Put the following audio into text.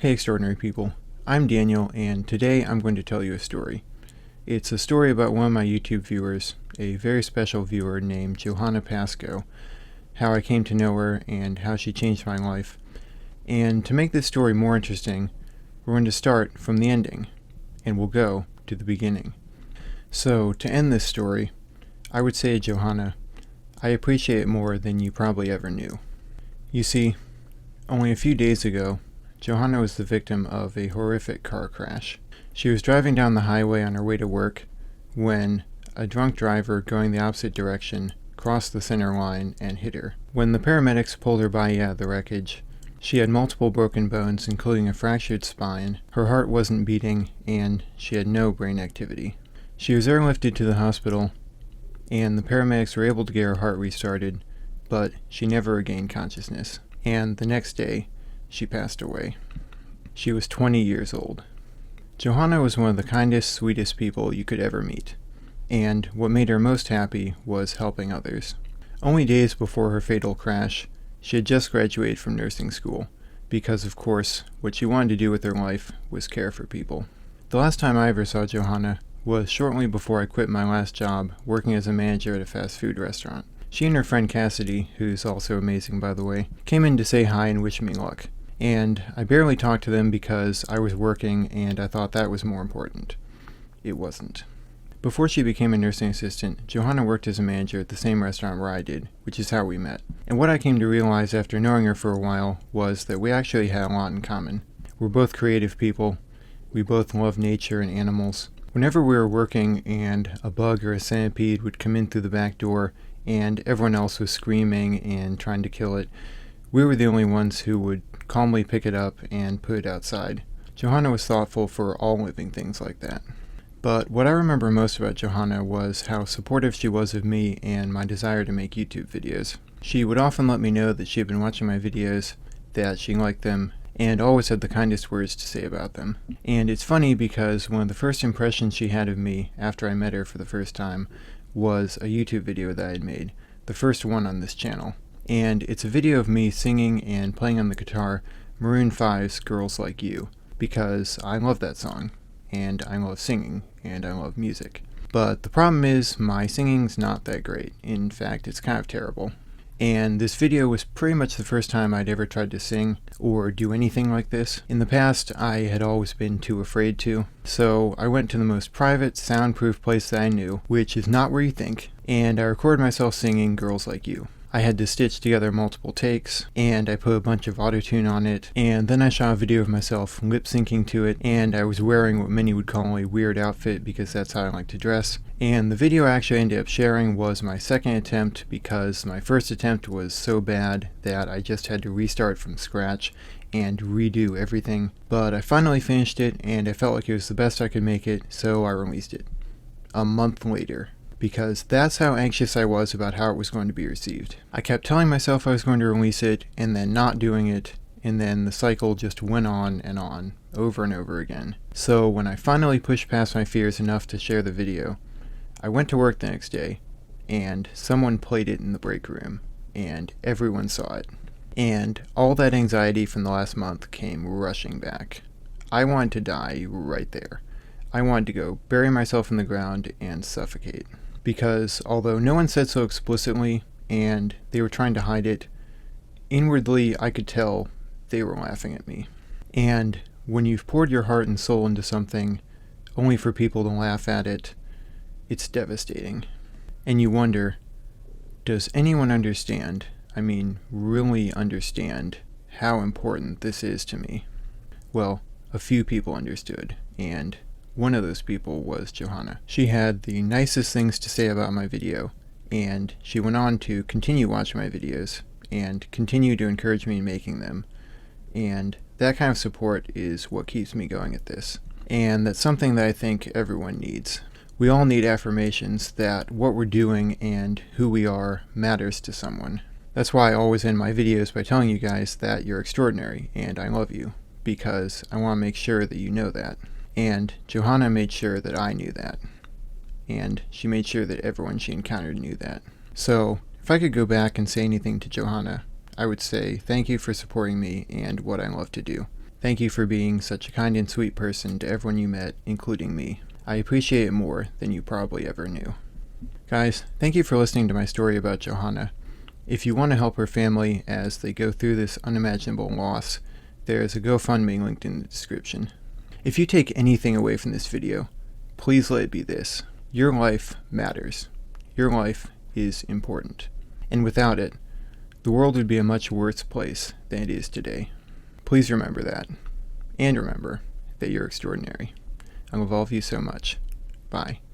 Hey extraordinary people, I'm Daniel and today I'm going to tell you a story. It's a story about one of my YouTube viewers, a very special viewer named Johanna Pascoe, how I came to know her and how she changed my life. And to make this story more interesting, we're going to start from the ending and we'll go to the beginning. So to end this story, I would say, Johanna, I appreciate it more than you probably ever knew. You see, only a few days ago, Johanna was the victim of a horrific car crash. She was driving down the highway on her way to work when a drunk driver going the opposite direction crossed the center line and hit her. When the paramedics pulled her body out of the wreckage, she had multiple broken bones, including a fractured spine, her heart wasn't beating, and she had no brain activity. She was airlifted to the hospital, and the paramedics were able to get her heart restarted, but she never regained consciousness. And the next day, she passed away. She was 20 years old. Johanna was one of the kindest, sweetest people you could ever meet, and what made her most happy was helping others. Only days before her fatal crash, she had just graduated from nursing school, because of course, what she wanted to do with her life was care for people. The last time I ever saw Johanna was shortly before I quit my last job working as a manager at a fast food restaurant. She and her friend Cassidy, who's also amazing by the way, came in to say hi and wish me luck. And I barely talked to them because I was working and I thought that was more important. It wasn't. Before she became a nursing assistant, Johanna worked as a manager at the same restaurant where I did, which is how we met. And what I came to realize after knowing her for a while was that we actually had a lot in common. We're both creative people. We both love nature and animals. Whenever we were working and a bug or a centipede would come in through the back door and everyone else was screaming and trying to kill it, we were the only ones who would calmly pick it up and put it outside. Johanna was thoughtful for all living things like that. But what I remember most about Johanna was how supportive she was of me and my desire to make YouTube videos. She would often let me know that she had been watching my videos, that she liked them, and always had the kindest words to say about them. And it's funny because one of the first impressions she had of me after I met her for the first time was a YouTube video that I had made, the first one on this channel. And it's a video of me singing and playing on the guitar Maroon 5's Girls Like You, because I love that song, and I love singing, and I love music. But the problem is, my singing's not that great. In fact, it's kind of terrible. And this video was pretty much the first time I'd ever tried to sing or do anything like this. In the past, I had always been too afraid to, so I went to the most private, soundproof place that I knew, which is not where you think, and I recorded myself singing Girls Like You. I had to stitch together multiple takes, and I put a bunch of autotune on it, and then I shot a video of myself lip-syncing to it, and I was wearing what many would call a weird outfit because that's how I like to dress. And the video I actually ended up sharing was my second attempt because my first attempt was so bad that I just had to restart from scratch and redo everything. But I finally finished it, and I felt like it was the best I could make it, so I released it. A month later. Because that's how anxious I was about how it was going to be received. I kept telling myself I was going to release it, and then not doing it, and then the cycle just went on and on, over and over again. So when I finally pushed past my fears enough to share the video, I went to work the next day, and someone played it in the break room, and everyone saw it. And all that anxiety from the last month came rushing back. I wanted to die right there. I wanted to go bury myself in the ground and suffocate. Because although no one said so explicitly, and they were trying to hide it, inwardly I could tell they were laughing at me. And when you've poured your heart and soul into something, only for people to laugh at it, it's devastating. And you wonder, does anyone understand, I mean really understand, how important this is to me? Well, a few people understood, and one of those people was Johanna. She had the nicest things to say about my video, and she went on to continue watching my videos, and continue to encourage me in making them. And that kind of support is what keeps me going at this. And that's something that I think everyone needs. We all need affirmations that what we're doing and who we are matters to someone. That's why I always end my videos by telling you guys that you're extraordinary, and I love you, because I want to make sure that you know that. And Johanna made sure that I knew that. And she made sure that everyone she encountered knew that. So, if I could go back and say anything to Johanna, I would say thank you for supporting me and what I love to do. Thank you for being such a kind and sweet person to everyone you met, including me. I appreciate it more than you probably ever knew. Guys, thank you for listening to my story about Johanna. If you want to help her family as they go through this unimaginable loss, there is a GoFundMe linked in the description. If you take anything away from this video, please let it be this. Your life matters. Your life is important. And without it, the world would be a much worse place than it is today. Please remember that. And remember that you're extraordinary. I love all of you so much. Bye.